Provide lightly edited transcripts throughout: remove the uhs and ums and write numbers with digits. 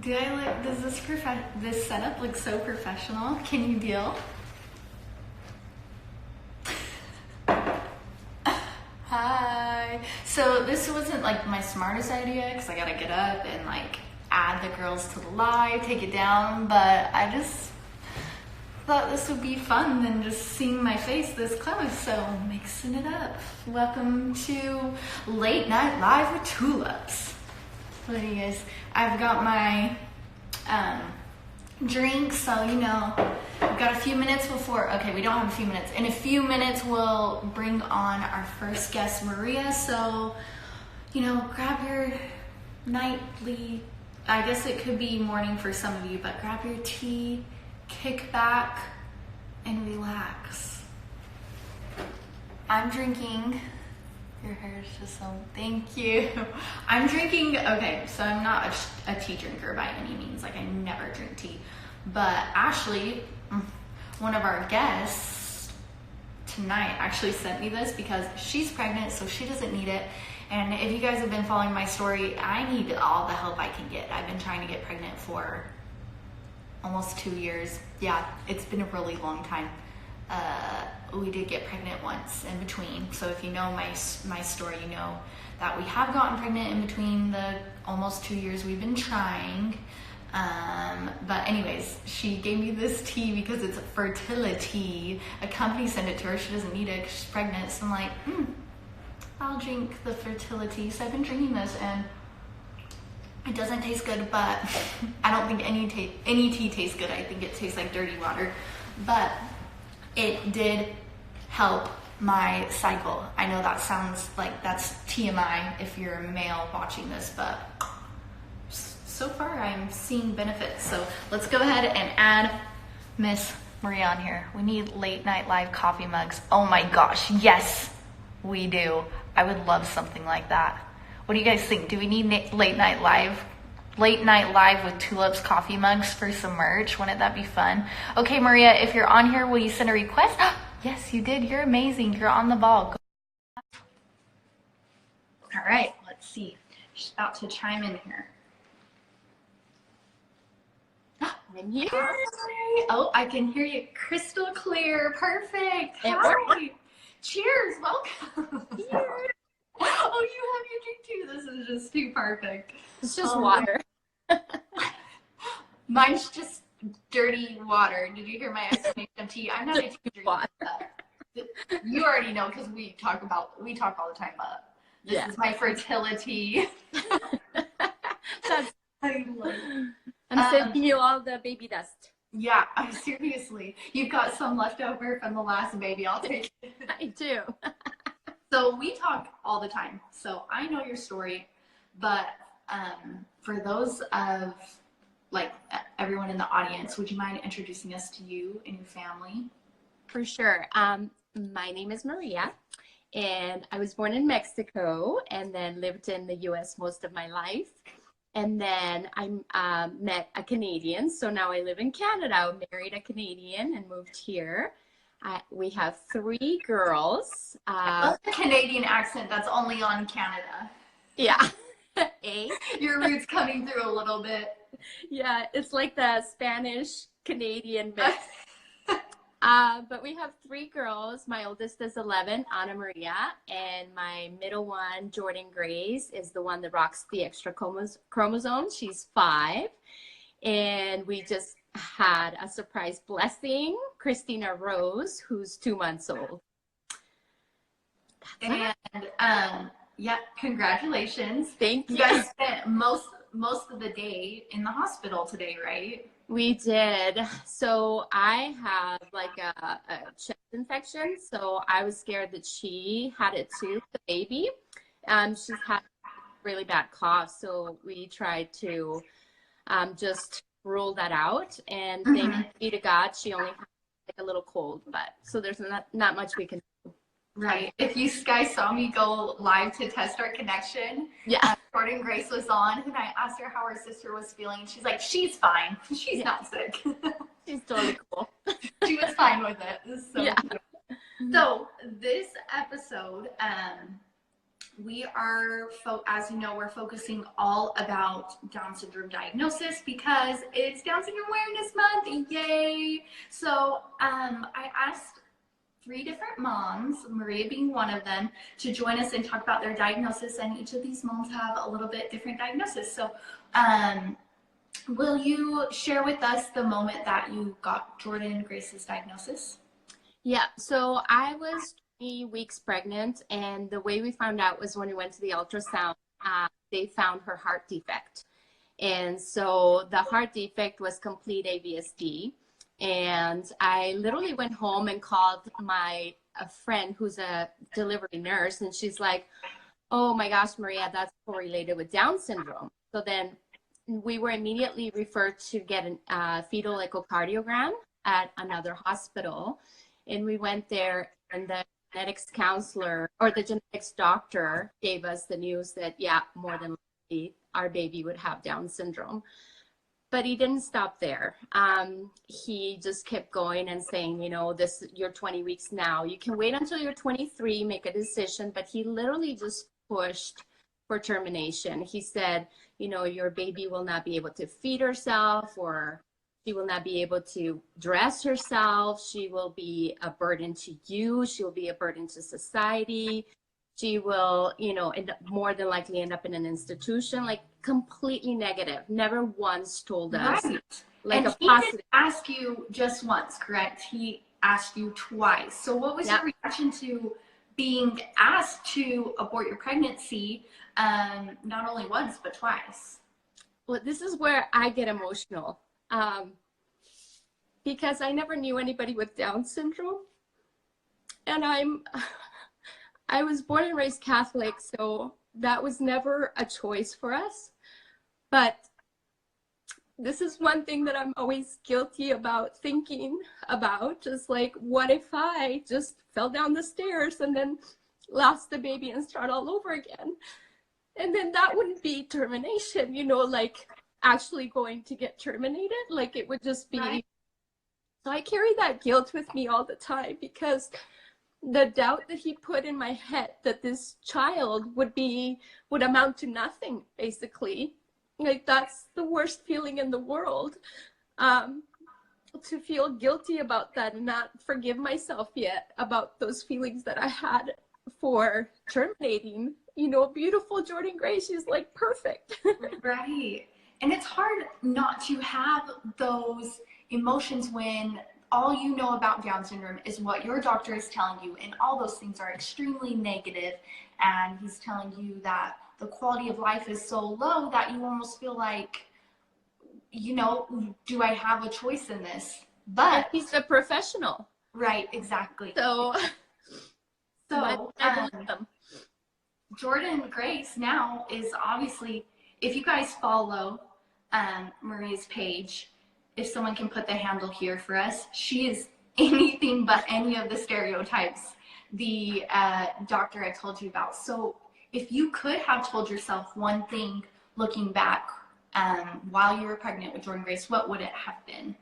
Does this setup look so professional? Can you deal? Hi. So this wasn't like my smartest idea because I gotta get up and like add the girls to the live, take it down, but I just thought this would be fun than just seeing my face this close, so mixing it up. Welcome to Late Night Live with Tulips. What do you guys? I've got my drink, so you know, we've got a few minutes before. Okay, we don't have a few minutes. In a few minutes, we'll bring on our first guest, Maria. So, you know, grab your nightly. I guess it could be morning for some of you, but grab your tea, kick back, and relax. I'm drinking. Your hair is just so, thank you. I'm drinking, okay, so I'm not a tea drinker by any means. Like, I never drink tea. But Ashley, one of our guests tonight, actually sent me this because she's pregnant, so she doesn't need it. And if you guys have been following my story, I need all the help I can get. I've been trying to get pregnant for almost 2 years. Yeah, it's been a really long time. We did get pregnant once in between. So if you know my story, you know that we have gotten pregnant in between the almost 2 years we've been trying. But anyways, she gave me this tea because it's fertility. A company sent it to her. She doesn't need it because she's pregnant. So I'm like, I'll drink the fertility. So I've been drinking this and it doesn't taste good, but I don't think any tea tastes good. I think it tastes like dirty water. But it did help my cycle. I know that sounds like that's TMI if you're a male watching this, but so far I'm seeing benefits. So let's go ahead and add Miss Maria on here. We need Late Night Live coffee mugs. Oh my gosh, yes, we do. I would love something like that. What do you guys think? Do we need Late Night Live with Tulips coffee mugs for some merch? Wouldn't that be fun? Okay, Maria, if you're on here, will you send a request? Yes, you did. You're amazing. You're on the ball. All right, let's see. She's about to chime in here. I'm here. Hi. Oh, I can hear you crystal clear. Perfect. Hi. Cheers. Welcome. Cheers. Oh, you have your drink too. This is just too perfect. It's just water. Mine's just dirty water. Did you hear my explanation of tea? I'm not a tea drinker. You already know because we talk all the time about this is my fertility. I'm sending you all the baby dust. Yeah, seriously. You've got some left over from the last baby. I'll take it. I do. So we talk all the time. So I know your story, but for those of like everyone in the audience, would you mind introducing us to you and your family? For sure. My name is Maria, and I was born in Mexico and then lived in the US most of my life. And then I met a Canadian, so now I live in Canada. I married a Canadian and moved here. We have 3 girls. I love the Canadian accent that's only on Canada. Yeah. Your roots coming through a little bit. Yeah, it's like the Spanish-Canadian mix. But we have 3 girls. My oldest is 11, Ana Maria, and my middle one, Jordan Grace, is the one that rocks the extra chromosomes. She's 5. And we just had a surprise blessing, Christina Rose, who's 2 months old. And yeah, congratulations. Thank you. You guys spent most of the day in the hospital today, right? We did. So I have like a chest infection, so I was scared that she had it too, the baby. She's had a really bad cough, so we tried to just rule that out. And thank be to God, she only had like a little cold, but so there's not much we can do. Right. If you guys saw me go live to test our connection, Jordan Grace was on, and I asked her how her sister was feeling. She's like, she's fine. She's not sick. She's totally cool. She was fine with it. This is so cute. So this episode, we are, as you know, we're focusing all about Down syndrome diagnosis because it's Down syndrome awareness month. Yay! So I asked 3 different moms, Maria being one of them, to join us and talk about their diagnosis, and each of these moms have a little bit different diagnosis. So will you share with us the moment that you got Jordan Grace's diagnosis? Yeah, so I was 20 weeks pregnant, and the way we found out was when we went to the ultrasound, they found her heart defect. And so the heart defect was complete AVSD. And I literally went home and called a friend who's a delivery nurse, and she's like, oh my gosh, Maria, that's correlated with Down syndrome. So then we were immediately referred to get a fetal echocardiogram at another hospital. And we went there, and the genetics counselor or the genetics doctor gave us the news that, yeah, more than likely our baby would have Down syndrome. But he didn't stop there. He just kept going and saying, you know, you're 20 weeks now. You can wait until you're 23, make a decision. But he literally just pushed for termination. He said, you know, your baby will not be able to feed herself, or she will not be able to dress herself. She will be a burden to you. She will be a burden to society. She will, you know, more than likely end up in an institution. Like, completely negative. Never once told us. Right. Like, and a he positive. didn't ask you just once, correct? He asked you twice. So what was your reaction to being asked to abort your pregnancy, not only once, but twice? Well, this is where I get emotional. Because I never knew anybody with Down syndrome. And I was born and raised Catholic, so that was never a choice for us. But this is one thing that I'm always guilty about thinking about, just like, what if I just fell down the stairs and then lost the baby and start all over again? And then that wouldn't be termination, you know, like actually going to get terminated. Like, it would just be, right. So I carry that guilt with me all the time, because the doubt that he put in my head that this child would amount to nothing, basically. Like, that's the worst feeling in the world, to feel guilty about that and not forgive myself yet about those feelings that I had for terminating, you know, beautiful Jordan Grace. She's like perfect. Right. And it's hard not to have those emotions when all you know about Down syndrome is what your doctor is telling you, and all those things are extremely negative, and he's telling you that the quality of life is so low that you almost feel like, you know, do I have a choice in this? But he's a professional. Right, exactly. So Jordan Grace now is obviously, if you guys follow Maria's page, if someone can put the handle here for us, she is anything but any of the stereotypes the doctor I told you about. So if you could have told yourself one thing looking back while you were pregnant with Jordan Grace, what would it have been?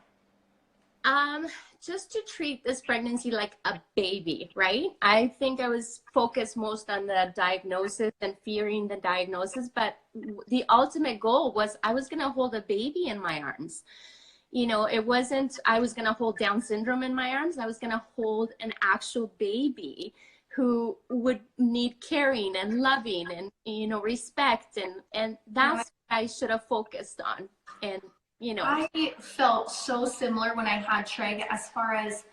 Just to treat this pregnancy like a baby, right? I think I was focused most on the diagnosis and fearing the diagnosis, but the ultimate goal was I was going to hold a baby in my arms. You know, it wasn't, I was going to hold Down syndrome in my arms. I was going to hold an actual baby who would need caring and loving and, you know, respect. And that's what I should have focused on. And, you know, I felt so similar when I had Treg, as far as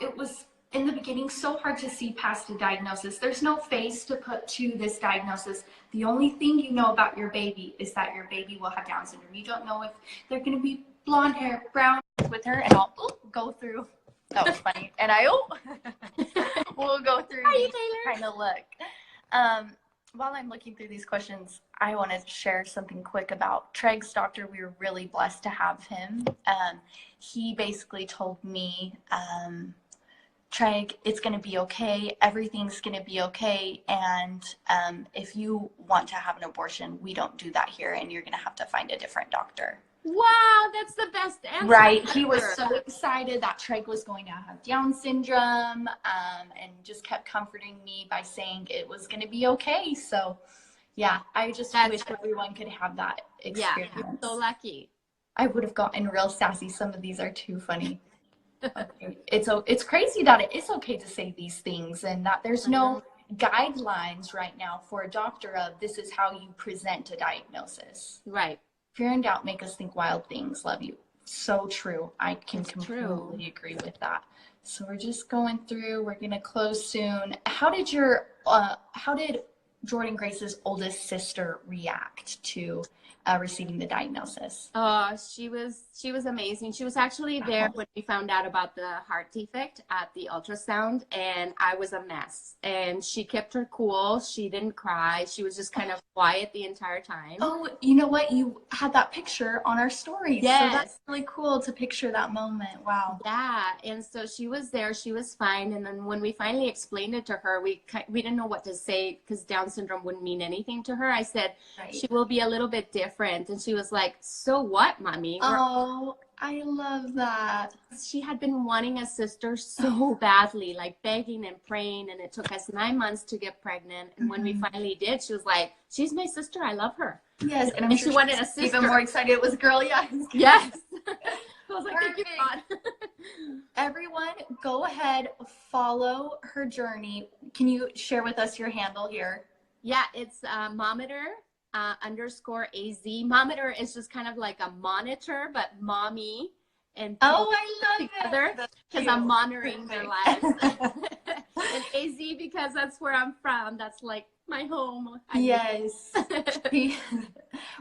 it was in the beginning so hard to see past a diagnosis. There's no face to put to this diagnosis. The only thing you know about your baby is that your baby will have Down syndrome. You don't know if they're going to be blonde hair, brown with her, and I'll go through. That was funny. And we'll go through kind of look. While I'm looking through these questions, I want to share something quick about Treg's doctor. We were really blessed to have him. He basically told me, Treg, it's going to be okay. Everything's going to be okay. And if you want to have an abortion, we don't do that here, and you're going to have to find a different doctor. Wow, that's the best answer Right. He was ever. so excited that Trey was going to have Down syndrome, and just kept comforting me by saying it was going to be okay. So, yeah, I just wish everyone could have that Yeah, experience. you're so lucky. I would have gotten real sassy. Some of these are too funny. Okay. It's crazy that it is okay to say these things and that there's no guidelines right now for a doctor of this is how you present a diagnosis. Right. If you're in doubt, make us think wild things. Love you. So true. I can completely agree with that. So we're just going through. We're gonna close soon. How did Jordan Grace's oldest sister react to receiving the diagnosis? She was amazing. She was actually there when we found out about the heart defect at the ultrasound, and I was a mess. And she kept her cool. She didn't cry. She was just kind of quiet the entire time. Oh, you know what? You had that picture on our story. Yes. So that's really cool to picture that moment. Wow. Yeah, and so she was there. She was fine. And then when we finally explained it to her, we didn't know what to say because Down syndrome wouldn't mean anything to her. I said, she will be a little bit different. And she was like, so what, Mommy? Oh, I love that. She had been wanting a sister so badly, like begging and praying. And it took us 9 months to get pregnant. And when we finally did, she was like, she's my sister. I love her. Yes. And I'm sure she wanted a sister. Even more excited it was a girl. Yeah. Yes. I was like, thank you, God. Everyone, go ahead, follow her journey. Can you share with us your handle here? Yeah, it's mometer _ AZ. Mometer is just kind of like a monitor, but mommy and I love together because I'm monitoring their lives. And AZ because that's where I'm from. That's like my home. Yes.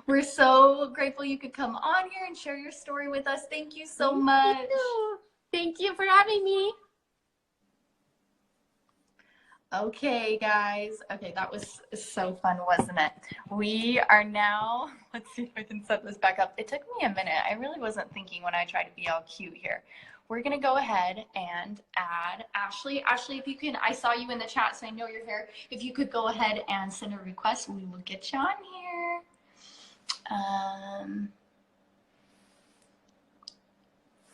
We're so grateful you could come on here and share your story with us. Thank you so much. Thank you for having me. Okay, guys. Okay, that was so fun, wasn't it? We are now, let's see if I can set this back up. It took me a minute. I really wasn't thinking when I tried to be all cute here. We're going to go ahead and add Ashley. Ashley, if you can, I saw you in the chat, so I know you're here. If you could go ahead and send a request, we will get you on here.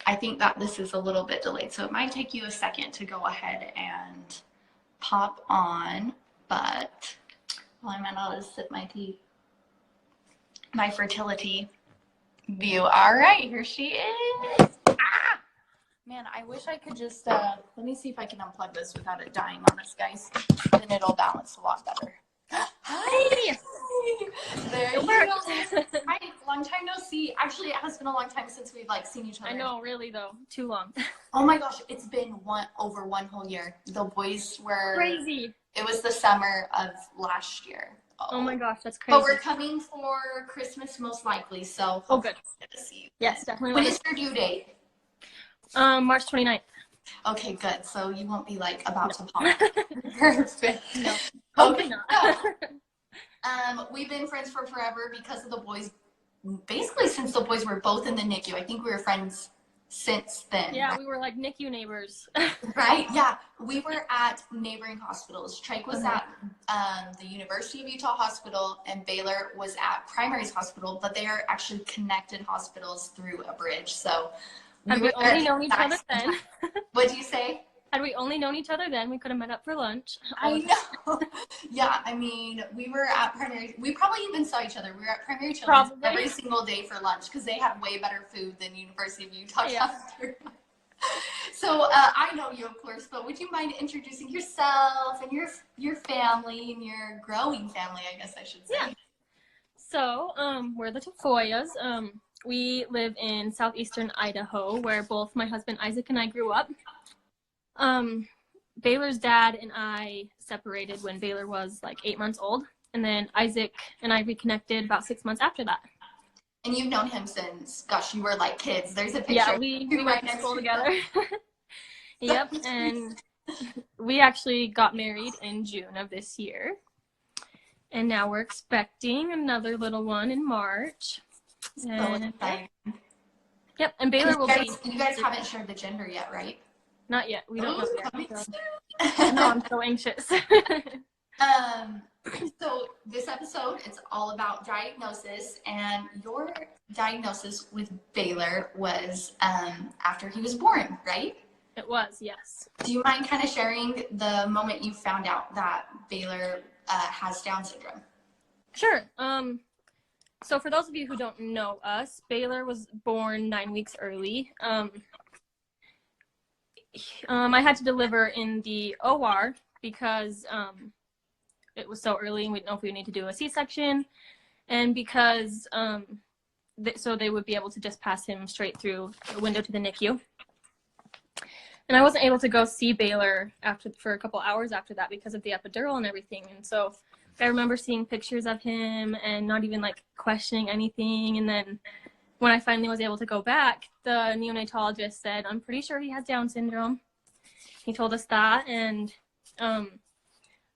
I think that this is a little bit delayed, so it might take you a second to go ahead and pop on, but well, I might not just sip my tea. My fertility view. All right, here she is. Ah! Man, I wish I could just, let me see if I can unplug this without it dying on us, guys. Then it'll balance a lot better. Hi! There you go. Hi, long time no see. Actually, it has been a long time since we've seen each other. I know, really though, too long. Oh my gosh, it's been over one whole year. The boys were crazy. It was the summer of last year. Oh my gosh, that's crazy. But we're coming for Christmas most likely, so good. Get to see you. Yes, definitely. When is your due date? March 29th. Okay, good. So you won't be about to pop. Perfect. No. Okay. Not. We've been friends for forever because of the boys. Basically, since the boys were both in the NICU, I think we were friends since then. Yeah, we were like NICU neighbors. Right? Yeah, we were at neighboring hospitals. Trike was at the University of Utah Hospital, and Baylor was at Primary's Hospital, but they are actually connected hospitals through a bridge. So had we only known each other then. What'd you say? Had we only known each other then, we could have met up for lunch. I know. Yeah, I mean, we were at Primary. We probably even saw each other. We were at Primary Children's every single day for lunch because they had way better food than University of Utah. Yeah. So I know you, of course, but would you mind introducing yourself and your family and your growing family, I guess I should say? Yeah. So we're the Tafoyas. We live in southeastern Idaho, where both my husband Isaac and I grew up. Baylor's dad and I separated when Baylor was 8 months old, and then Isaac and I reconnected about 6 months after that. And you've known him since, gosh, you were like kids. There's a picture. Yeah, we went to school together. Yep, and we actually got married in June of this year, and now we're expecting another little one in March. And, yep, and Baylor will be. You guys haven't shared the gender yet, right? Not yet. We don't know yet. So. No, I'm so anxious. So this episode, it's all about diagnosis, and your diagnosis with Baylor was after he was born, right? It was, yes. Do you mind kind of sharing the moment you found out that Baylor has Down syndrome? Sure. So for those of you who don't know us, Baylor was born 9 weeks early. I had to deliver in the OR because it was so early and we didn't know if we would need to do a C-section, and because so they would be able to just pass him straight through the window to the NICU. And I wasn't able to go see Baylor for a couple hours after that because of the epidural and everything. And so I remember seeing pictures of him and not even like questioning anything. And then when I finally was able to go back, the neonatologist said, "I'm pretty sure he has Down syndrome." He told us that. And I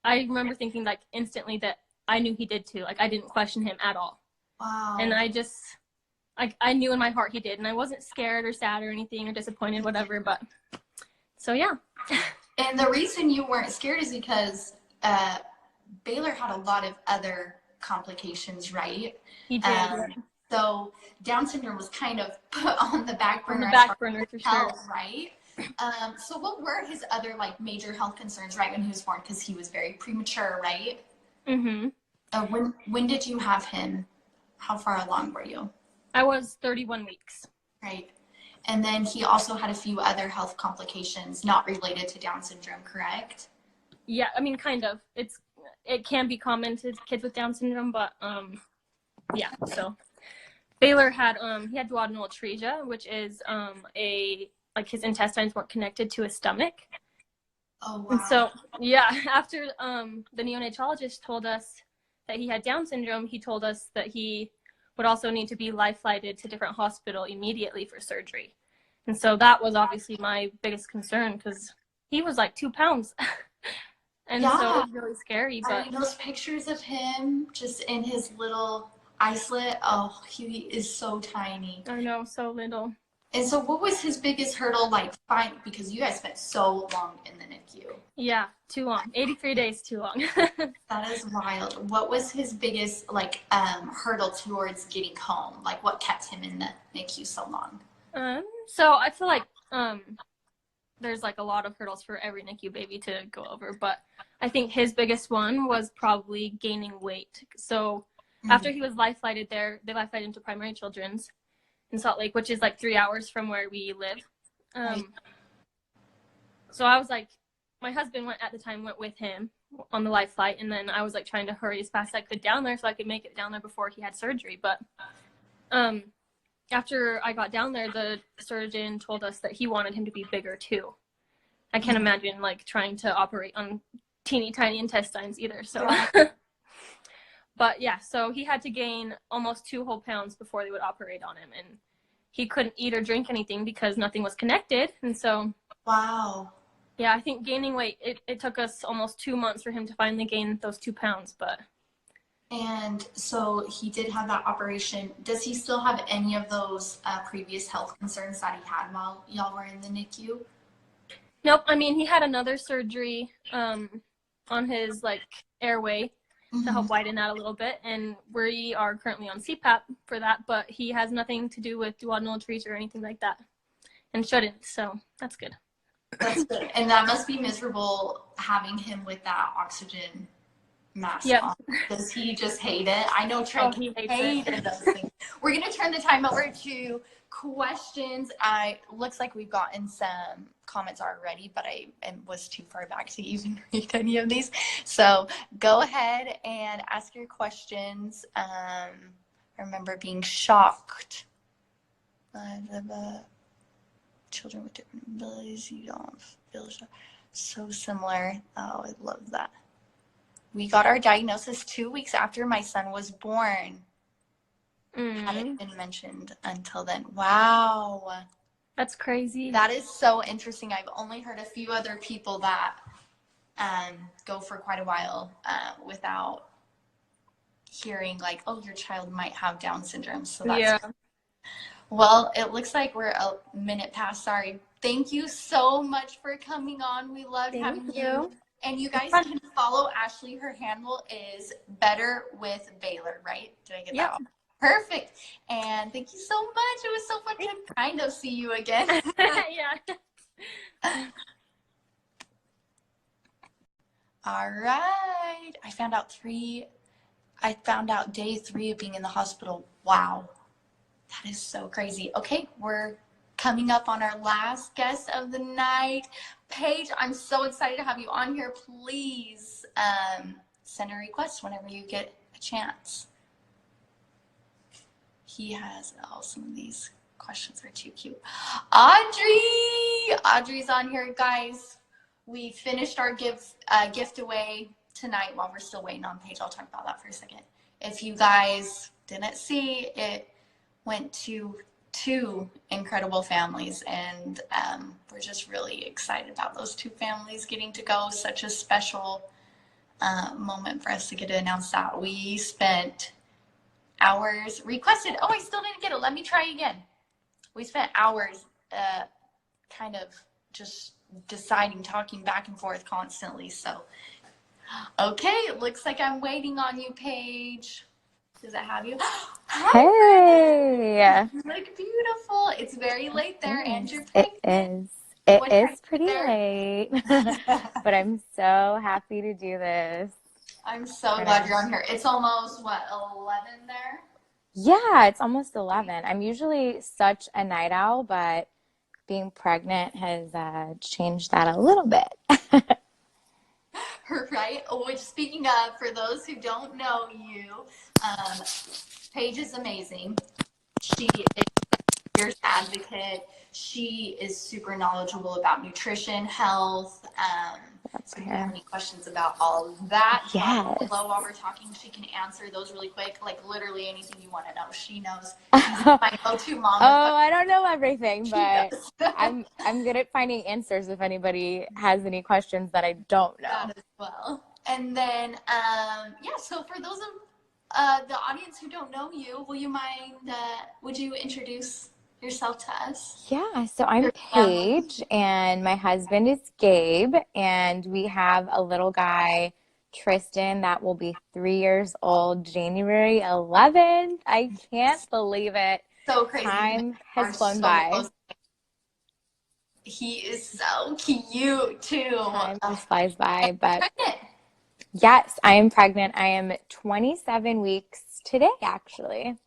remember thinking like instantly that I knew he did too. Like I didn't question him at all. Wow. And I knew in my heart he did. And I wasn't scared or sad or anything or disappointed, whatever. But so, yeah. And the reason you weren't scared is because Baylor had a lot of other complications, right? He did. So Down syndrome was kind of put on the back burner. On the back burner, for sure. Right? So what were his other like major health concerns right when he was born? Because he was very premature, right? Mm-hmm. When did you have him? How far along were you? I was 31 weeks. Right. And then he also had a few other health complications not related to Down syndrome, correct? Yeah, I mean, kind of. It can be common to kids with Down syndrome, but yeah. So Baylor had duodenal atresia, which is his intestines weren't connected to his stomach. Oh wow. And so yeah, after the neonatologist told us that he had Down syndrome, he told us that he would also need to be life flighted to different hospital immediately for surgery. And so that was obviously my biggest concern because he was like 2 pounds. And so it was really scary. But I mean, those pictures of him just in his little isolate, oh, he is so tiny. I know, so little. And so what was his biggest hurdle like because you guys spent so long in the NICU? Yeah, too long. 83 days too long. That is wild. What was his biggest hurdle towards getting home? Like what kept him in the NICU so long? So I feel like there's like a lot of hurdles for every NICU baby to go over, but I think his biggest one was probably gaining weight. So after he was life flighted there, they life flighted him to Primary Children's in Salt Lake, which is like 3 hours from where we live. Right. So I was like, my husband went with him on the life flight, and then I was like trying to hurry as fast as I could down there so I could make it down there before he had surgery. But after I got down there, the surgeon told us that he wanted him to be bigger too. I can't imagine like trying to operate on teeny tiny intestines either. So, but yeah, so he had to gain almost 2 whole pounds before they would operate on him, and he couldn't eat or drink anything because nothing was connected. And so, wow. Yeah, I think gaining weight, it took us almost 2 months for him to finally gain those 2 pounds, but. And so he did have that operation. Does he still have any of those previous health concerns that he had while y'all were in the NICU? Nope. I mean, he had another surgery on his like airway to help widen that a little bit, and we are currently on CPAP for that, but he has nothing to do with duodenal atresia or anything like that, and shouldn't, so that's good. That's good. And that must be miserable having him with that oxygen mask on. Does he just hate it? I know Trent hated those things. We're going to turn the time over to questions. Looks like we've gotten some comments already, but I was too far back to even read any of these. So go ahead and ask your questions. I remember being shocked by the children with different abilities. You don't feel so similar. Oh, I love that. We got our diagnosis 2 weeks after my son was born. Hadn't been mentioned until then. Wow. That's crazy. That is so interesting. I've only heard a few other people that go for quite a while without hearing like, oh, your child might have Down syndrome. So that's Well, it looks like we're a minute past. Sorry. Thank you so much for coming on. We loved having you. And you guys can follow Ashley. Her handle is Better with Baylor, right? Did I get that? Perfect. And thank you so much. It was so fun to kind of see you again. Yeah. All right. I found out day 3 of being in the hospital. Wow. That is so crazy. Okay, we're coming up on our last guest of the night. Paige, I'm so excited to have you on here. Please send a request whenever you get a chance. He has, some of these questions are too cute. Audrey's on here, guys. We finished our gift away tonight while we're still waiting on Paige. I'll talk about that for a second. If you guys didn't see, it went to 2 incredible families, and we're just really excited about those 2 families getting to go. Such a special moment for us to get to announce that. We spent hours requested. Oh, I still didn't get it. Let me try again. We spent hours kind of just deciding, talking back and forth constantly. So, okay, it looks like I'm waiting on you, Paige. Does it have you? Hi, Hey! you look beautiful. It's very late there, and you're It pregnant. is. It What is time pretty there? late, but I'm so happy to do this. I'm so glad you're on here. It's almost, what, 11 there? Yeah, it's almost 11. I'm usually such a night owl, but being pregnant has changed that a little bit. Right? Which, speaking of, for those who don't know you, Paige is amazing. She is a fierce advocate. She is super knowledgeable about nutrition, health. So if you have any questions about all of that, Yes. below while we're talking, she can answer those really quick. Like literally anything you want to know, she knows. She's my go-to mom. Oh, I don't know everything, but I'm good at finding answers if anybody has any questions that I don't know. That as well. And then, so for those of the audience who don't know you, would you introduce yourself to us? Yeah, so I'm Paige, and my husband is Gabe, and we have a little guy, Tristan, that will be 3 years old, January 11th. I can't believe it. So crazy. Time has flown by. Close. He is so cute too. Time just flies by, but yes, I am pregnant. I am 27 weeks today, actually.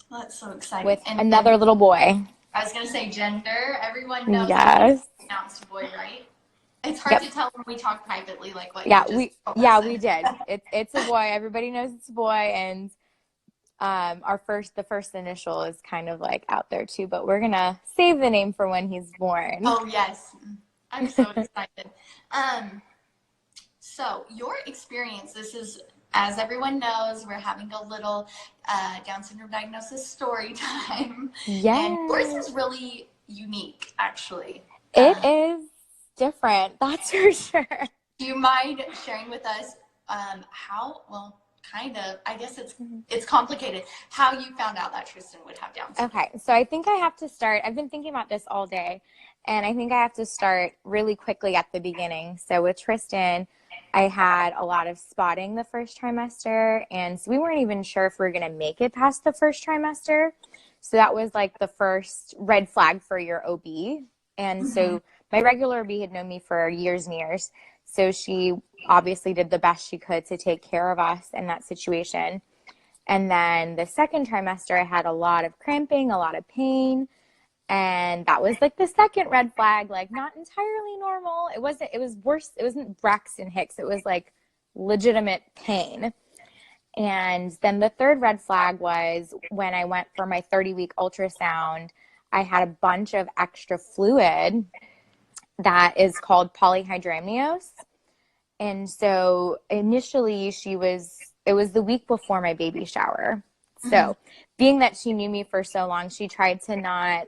Well, that's so exciting. With another little boy. I was going to say gender. Everyone knows yes. It's pronounced a boy, right? It's hard to tell when we talk privately, like what we did. It's a boy. Everybody knows it's a boy, and the first initial is kind of like out there too, but we're gonna save the name for when he's born. Oh yes, I'm so excited. So your experience, this is, as everyone knows, we're having a little Down syndrome diagnosis story time. Yeah. And yours is really unique, actually. It is different, that's for sure. Do you mind sharing with us I guess it's complicated, how you found out that Tristan would have Down syndrome? Okay, so I think I have to start, I've been thinking about this all day, and I think I have to start really quickly at the beginning. So with Tristan, I had a lot of spotting the first trimester, and so we weren't even sure if we were going to make it past the first trimester. So that was like the first red flag for your OB. And so my regular OB had known me for years and years. So she obviously did the best she could to take care of us in that situation. And then the second trimester, I had a lot of cramping, a lot of pain. And that was like the second red flag, like not entirely normal. It was worse. It wasn't Braxton Hicks. It was like legitimate pain. And then the third red flag was when I went for my 30-week ultrasound, I had a bunch of extra fluid that is called polyhydramnios. And so initially it was the week before my baby shower. So being that she knew me for so long, she tried to not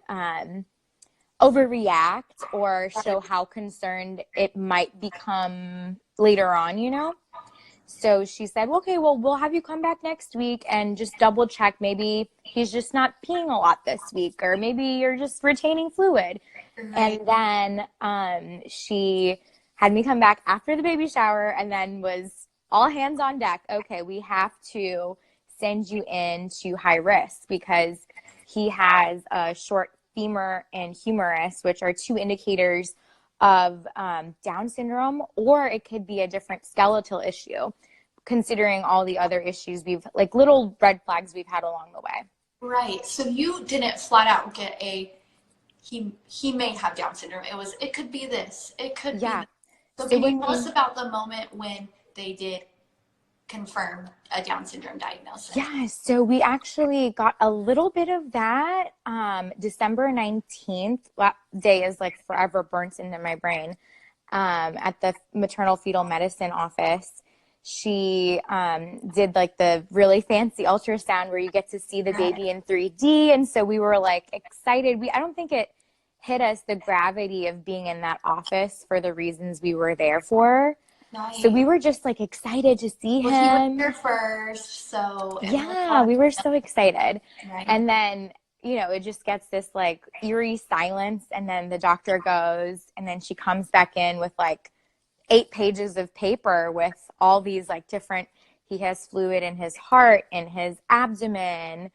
overreact or show how concerned it might become later on, you know? So she said, okay, well, we'll have you come back next week and just double check. Maybe he's just not peeing a lot this week, or maybe you're just retaining fluid. Right. And then she had me come back after the baby shower and then was all hands on deck. Okay, we have to send you into high risk because he has a short femur and humerus, which are two indicators of Down syndrome, or it could be a different skeletal issue, considering all the other issues like little red flags we've had along the way. Right. So you didn't flat out get he may have Down syndrome. It could be this. It could be this. So can you tell us about the moment when they did confirm a Down syndrome diagnosis? Yeah, so we actually got a little bit of that. December 19th, that day is like forever burnt into my brain. At the maternal fetal medicine office, she did like the really fancy ultrasound where you get to see the baby in 3D. And so we were like excited. I don't think it hit us the gravity of being in that office for the reasons we were there for. Nice. So we were just like excited to see him. He was here first, so yeah, we were so excited. Right. And then, you know, it just gets this like eerie silence, and then the doctor goes, and then she comes back in with like 8 pages of paper with all these like different, he has fluid in his heart, in his abdomen,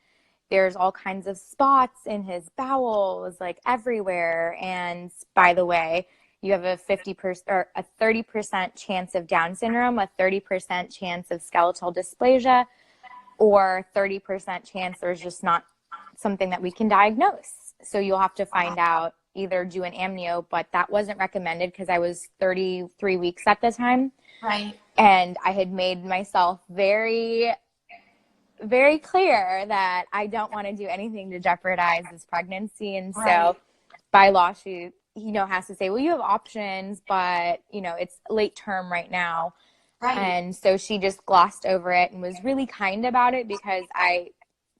there's all kinds of spots in his bowels, like everywhere. And by the way, you have a 50% or a 30% chance of Down syndrome, a 30% chance of skeletal dysplasia, or 30% chance there's just not something that we can diagnose. So you'll have to find out, either do an amnio, but that wasn't recommended because I was 33 weeks at the time. Right. And I had made myself very, very clear that I don't want to do anything to jeopardize this pregnancy. And so by law, she, you know, has to say, well, you have options, but, you know, it's late term right now. Right. And so she just glossed over it and was really kind about it, because I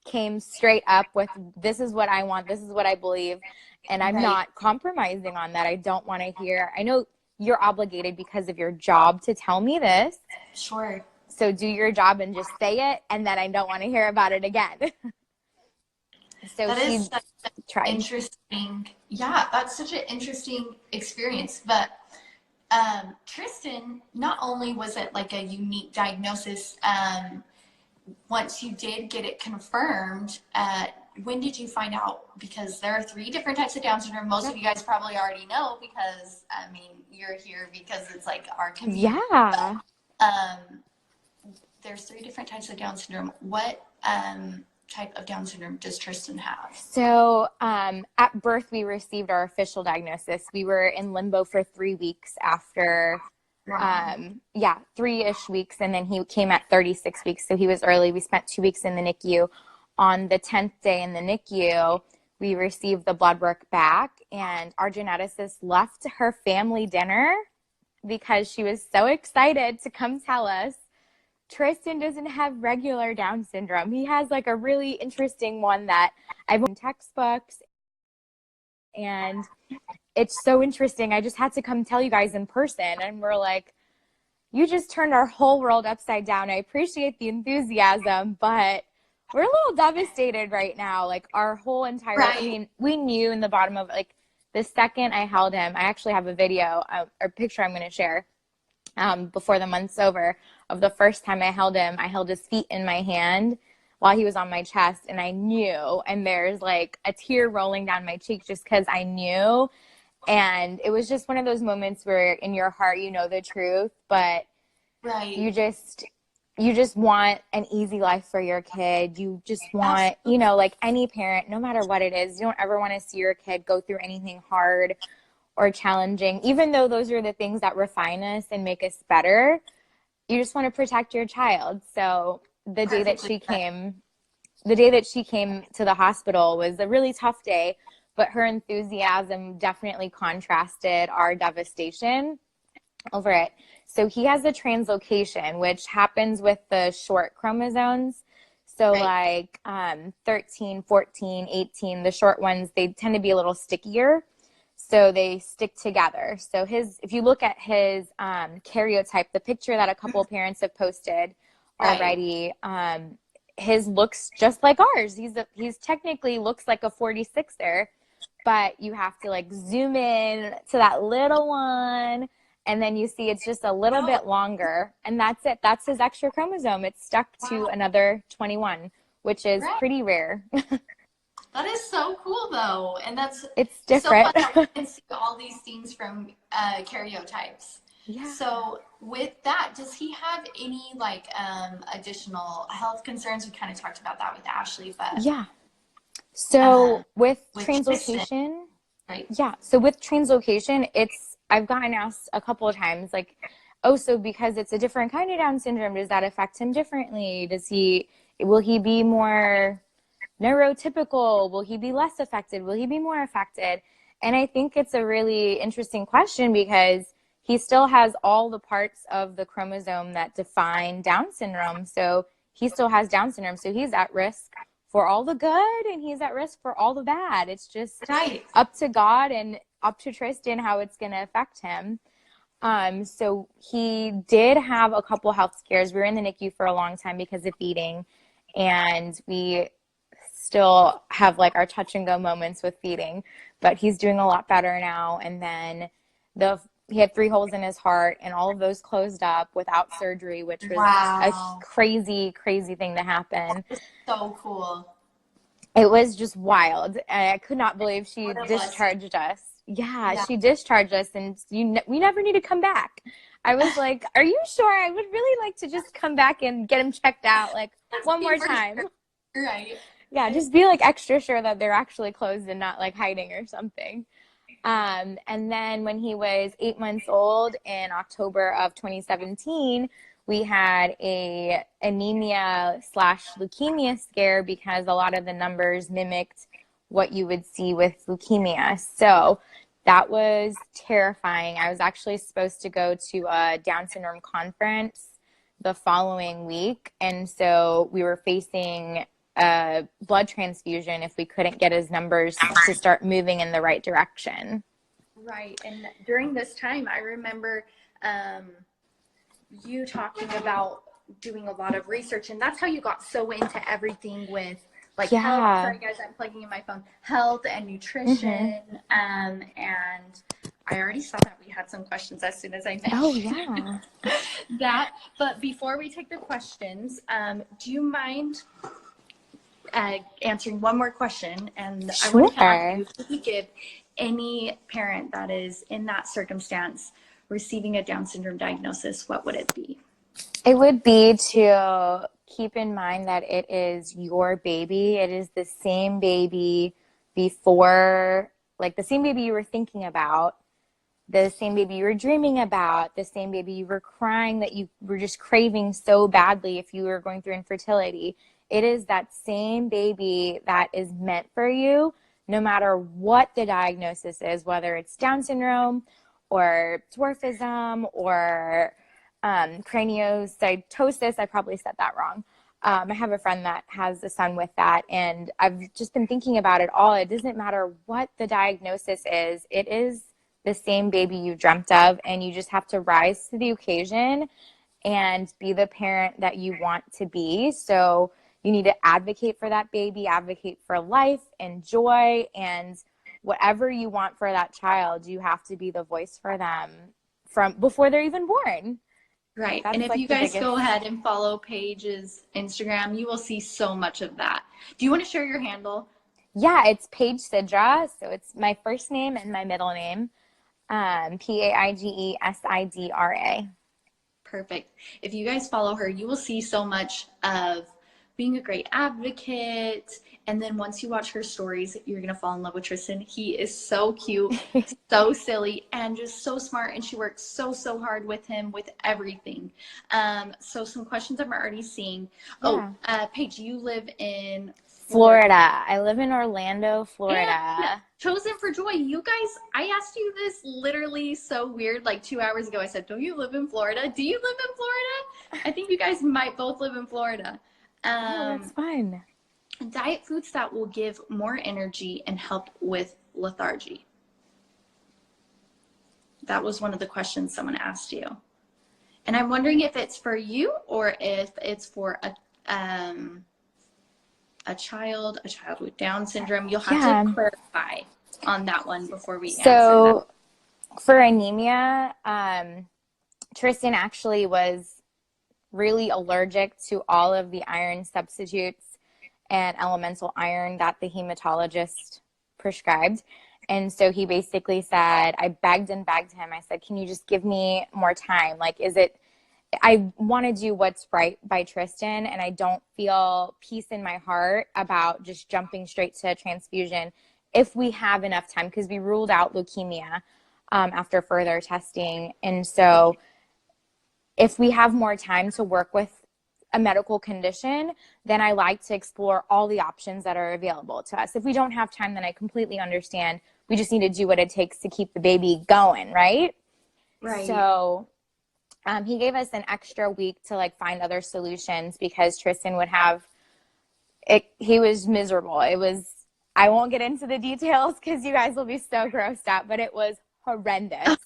came straight up with, this is what I want, this is what I believe, and I'm not compromising on that. I don't want to hear, I know you're obligated because of your job to tell me this. Sure. So do your job and just say it, and then I don't want to hear about it again. So that she is tried. Interesting. Yeah, that's such an interesting experience. But Tristan, not only was it like a unique diagnosis, once you did get it confirmed, when did you find out? Because there are 3 different types of Down syndrome. Most of you guys probably already know, because, I mean, you're here because it's like our community. Yeah. But, there's 3 different types of Down syndrome. What type of Down syndrome does Tristan have? So at birth, we received our official diagnosis. We were in limbo for 3 weeks after, 3-ish weeks. And then he came at 36 weeks. So he was early. We spent 2 weeks in the NICU. On the 10th day in the NICU, we received the blood work back, and our geneticist left her family dinner because she was so excited to come tell us Tristan doesn't have regular Down syndrome. He has like a really interesting one that I've read in textbooks, and it's so interesting. I just had to come tell you guys in person. And we're like, you just turned our whole world upside down. I appreciate the enthusiasm, but we're a little devastated right now. Like our whole entire, I mean, we knew in the bottom of like the second I held him, I actually have a video or picture I'm going to share before the month's over of the first time I held him. I held his feet in my hand while he was on my chest, and I knew, and there's like a tear rolling down my cheek just because I knew. And it was just one of those moments where in your heart, you know the truth, but you just want an easy life for your kid. You just want, you know, like any parent, no matter what it is, you don't ever want to see your kid go through anything hard or challenging, even though those are the things that refine us and make us better. You just want to protect your child. So the day that she came to the hospital was a really tough day, but her enthusiasm definitely contrasted our devastation over it. So he has a translocation, which happens with the short chromosomes. So like 13, 14, 18, the short ones, they tend to be a little stickier. So they stick together. So if you look at his karyotype, the picture that a couple of parents have posted already, his looks just like ours. He's technically looks like a 46er, but you have to like zoom in to that little one and then you see it's just a little bit longer, and that's it. That's his extra chromosome. It's stuck to another 21, which is pretty rare. That is so cool, though, and it's different. So fun that we can see all these things from karyotypes. Yeah. So with that, does he have any like additional health concerns? We kind of talked about that with Ashley, but yeah. So with translocation, right? Yeah. So with translocation, I've gotten asked a couple of times, like, oh, so because it's a different kind of Down syndrome, does that affect him differently? Will he be more neurotypical? Will he be less affected? Will he be more affected? And I think it's a really interesting question because he still has all the parts of the chromosome that define Down syndrome. So he still has Down syndrome. So he's at risk for all the good and he's at risk for all the bad. It's just up to God and up to Tristan how it's going to affect him. So he did have a couple health scares. We were in the NICU for a long time because of feeding, and we still have like our touch and go moments with feeding, but he's doing a lot better now. And then he had 3 holes in his heart, and all of those closed up without surgery, which was a crazy, crazy thing to happen. So cool. It was just wild. I could not believe she discharged us. Yeah, she discharged us, and we never need to come back. I was like, are you sure? I would really like to just come back and get him checked out like one more time. Right. Yeah, just be like extra sure that they're actually closed and not like hiding or something. And then when he was 8 months old in October of 2017, we had a anemia/leukemia scare because a lot of the numbers mimicked what you would see with leukemia. So that was terrifying. I was actually supposed to go to a Down syndrome conference the following week. And so we were facing a blood transfusion if we couldn't get his numbers to start moving in the right direction. Right. And during this time, I remember you talking about doing a lot of research, and that's how you got so into everything with like health. Sorry guys, I'm plugging in my phone. Health and nutrition. And I already saw that we had some questions as soon as I mentioned that. But before we take the questions, do you mind answering one more question? And I want to ask you if you give any parent that is in that circumstance receiving a Down syndrome diagnosis, what would it be? It would be to keep in mind that it is your baby. It is the same baby before, like the same baby you were thinking about, the same baby you were dreaming about, the same baby you were crying that you were just craving so badly if you were going through infertility. It is that same baby that is meant for you, no matter what the diagnosis is, whether it's Down syndrome or dwarfism or craniocytosis. I probably said that wrong. I have a friend that has a son with that, and I've just been thinking about it all. It doesn't matter what the diagnosis is. It is the same baby you dreamt of, and you just have to rise to the occasion and be the parent that you want to be. So you need to advocate for that baby, advocate for life and joy, and whatever you want for that child, you have to be the voice for them from before they're even born. Right. And if you guys go ahead and follow Paige's Instagram, you will see so much of that. Do you want to share your handle? Yeah, it's Paige Sidra. So it's my first name and my middle name, PAIGESIDRA. Perfect. If you guys follow her, you will see so much of being a great advocate. And then once you watch her stories, you're going to fall in love with Tristan. He is so cute, so silly, and just so smart. And she works so, so hard with him with everything. So some questions I'm already seeing. Yeah. Paige, you live in Florida. I live in Orlando, Florida. And Chosen for Joy. You guys, I asked you this literally so weird, like 2 hours ago. I said, don't you live in Florida? Do you live in Florida? I think you guys might both live in Florida. That's fun. Diet foods that will give more energy and help with lethargy. That was one of the questions someone asked you. And I'm wondering if it's for you or if it's for a child with Down syndrome. You'll have to clarify on that one before we answer that. For anemia, Tristan actually was really allergic to all of the iron substitutes and elemental iron that the hematologist prescribed. And so he basically said, I begged and begged him. I said, can you just give me more time? Like, I want to do what's right by Tristan, and I don't feel peace in my heart about just jumping straight to a transfusion if we have enough time, because we ruled out leukemia after further testing. And so if we have more time to work with a medical condition, then I like to explore all the options that are available to us. If we don't have time, then I completely understand. We just need to do what it takes to keep the baby going, right? Right. So he gave us an extra week to like find other solutions, because Tristan would have it. He was miserable. I won't get into the details because you guys will be so grossed out, but it was horrendous.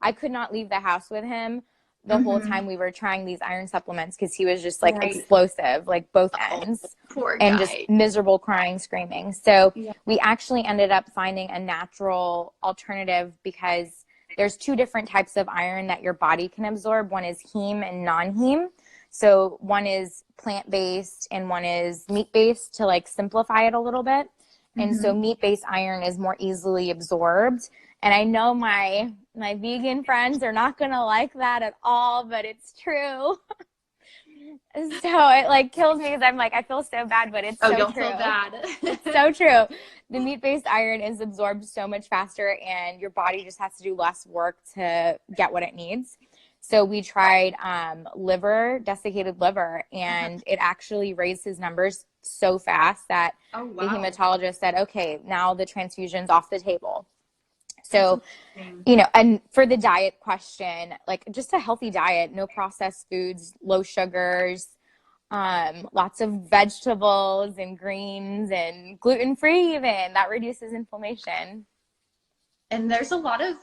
I could not leave the house with him the whole time we were trying these iron supplements, because he was just like explosive, like both ends, poor and guy. just miserable, crying, screaming. So Yeah. we actually ended up finding a natural alternative, because there's two different types of iron that your body can absorb. One is heme and non-heme. So one is plant-based and one is meat-based, to like simplify it a little bit. And so meat-based iron is more easily absorbed. And I know my vegan friends are not going to like that at all, but it's true. So it like kills me, because I'm like, I feel so bad, but it's so don't true. feel bad. It's so true. The meat-based iron is absorbed so much faster, and your body just has to do less work to get what it needs. So we tried desiccated liver, and it actually raised his numbers so fast that the hematologist said, okay, now the transfusion's off the table. So, and for the diet question, like just a healthy diet, no processed foods, low sugars, lots of vegetables and greens, and gluten-free even, that reduces inflammation. And there's a lot of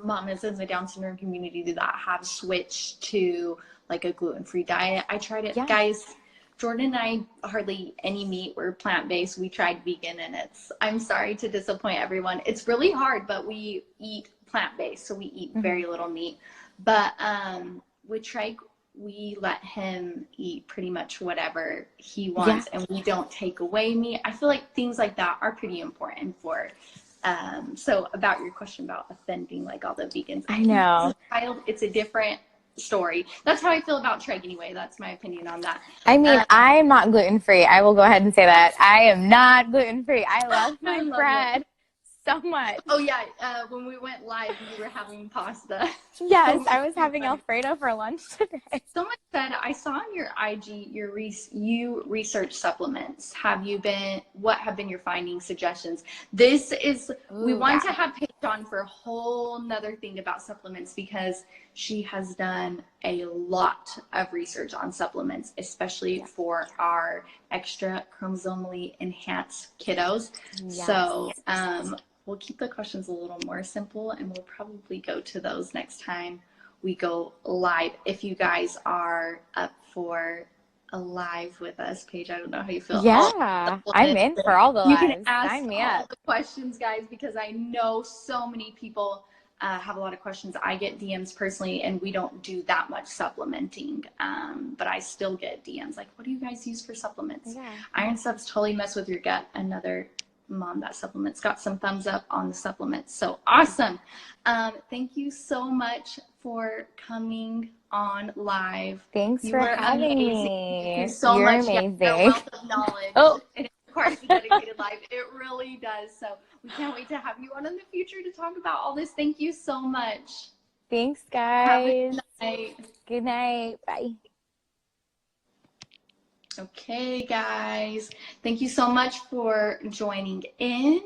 mamas in the Down syndrome community that have switched to like a gluten-free diet. I tried it, guys. Jordan and I hardly eat any meat. We're plant-based. We tried vegan, and I'm sorry to disappoint everyone. It's really hard, but we eat plant-based, so we eat very little meat. But we let him eat pretty much whatever he wants, and we don't take away meat. I feel like things like that are pretty important for. So about your question about offending like all the vegans, I know it's a different story. That's how I feel about Treg anyway. That's my opinion on that. I mean, I'm not gluten-free. I will go ahead and say that. I am not gluten-free. I love my bread so much. Oh yeah, when we went live, you were having pasta. Yes, I was having Alfredo for lunch today. Someone said, I saw on your IG, you research supplements. What have been your findings, suggestions? We want to have Paige on for a whole nother thing about supplements, because she has done a lot of research on supplements, especially for our extra chromosomally enhanced kiddos. Yes. So, we'll keep the questions a little more simple, and we'll probably go to those next time we go live. If you guys are up for a live with us, Paige, I don't know how you feel. Yeah, I'm in for all the lives. You can ask Sign me all up. the questions, guys, because I know so many people have a lot of questions. I get DMs personally, and we don't do that much supplementing, but I still get DMs like, what do you guys use for supplements? Yeah. Iron subs totally mess with your gut. Another mom that supplements got some thumbs up on the supplements. So awesome. Thank you so much for coming on live. Thanks for having me. Thank you so much. Amazing. Your wealth of knowledge. It requires a dedicated life. It really does. So we can't wait to have you on in the future to talk about all this. Thank you so much. Thanks, guys. Have a good night. Good night. Bye. Okay, guys, thank you so much for joining in.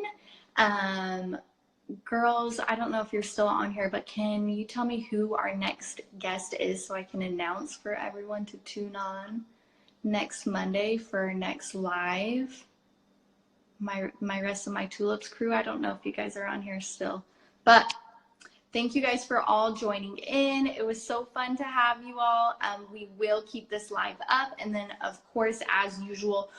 Girls, I don't know if you're still on here, but can you tell me who our next guest is so I can announce for everyone to tune on next Monday for our next live? My rest of my Tulips crew, I don't know if you guys are on here still, but thank you guys for all joining in. It was so fun to have you all. We will keep this live up. And then, of course, as usual,